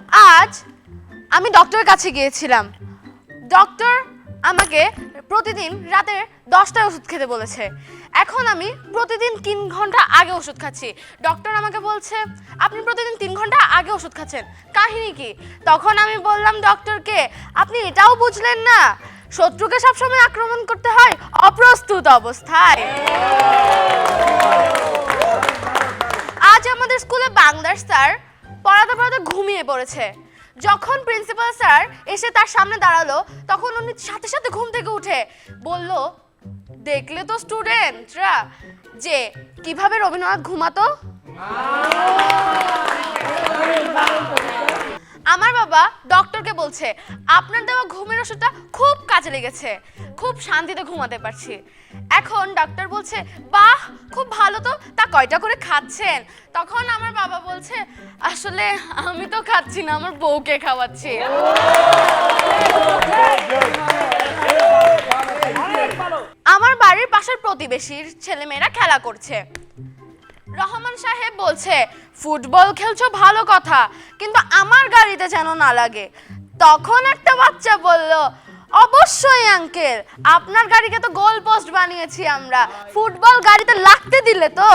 আজ আমি ডক্টরের কাছে গিয়েছিলাম। ডক্টর আমাকে প্রতিদিন রাতে 10টায় ওষুধ খেতে বলেছে। এখন আমি প্রতিদিন 3 ঘন্টা আগে ওষুধ খাচ্ছি। ডক্টর আমাকে বলছে আপনি প্রতিদিন 3 ঘন্টা আগে ওষুধ খাচ্ছেন, কাহিনী কি? তখন আমি বললাম ডক্টরকে, আপনি এটাও বুঝলেন না শত্রুকে সবসময় আক্রমণ করতে হয় অপ্রস্তুত অবস্থায়। আজ আমাদের স্কুলে বাংলার স্যার পড়াতে পড়াতে ঘুমিয়ে পড়েছে। যখন প্রিন্সিপাল স্যার এসে তার সামনে দাঁড়ালো তখন উনি সাথে সাথে ঘুম থেকে উঠে বলল, দেখলে তো স্টুডেন্টরা যে কিভাবে রবীন্দ্রনাথ ঘুমাতো। আমার বাবা ডক্টরকে বলছে আপনার দেওয়া ঘুমের ওষুধটা খুব কাজে লেগেছে, খুব শান্তিতে ঘুমাতে পারছি। এখন ডক্টর বলছে বাহ খুব ভালো তো, তা কয়টা করে খাচ্ছেন? তখন আমার বাবা বলছে আসলে আমি তো খাচ্ছি না, আমার বউকে খাওয়াচ্ছি। আমার বাড়ির পাশের প্রতিবেশীর ছেলেমেয়েরা খেলা করছে। রহমান সাহেব বলছে ফুটবল খেলছো ভালো কথা, কিন্তু আমার গাড়িতে যেন না লাগে। তখন একটা বাচ্চা বলল অবশ্যই আঙ্কেল, আপনার গাড়িকে তো গোল পোস্ট বানিয়েছি আমরা, ফুটবল গাড়িতে লাগতে দিলে তো।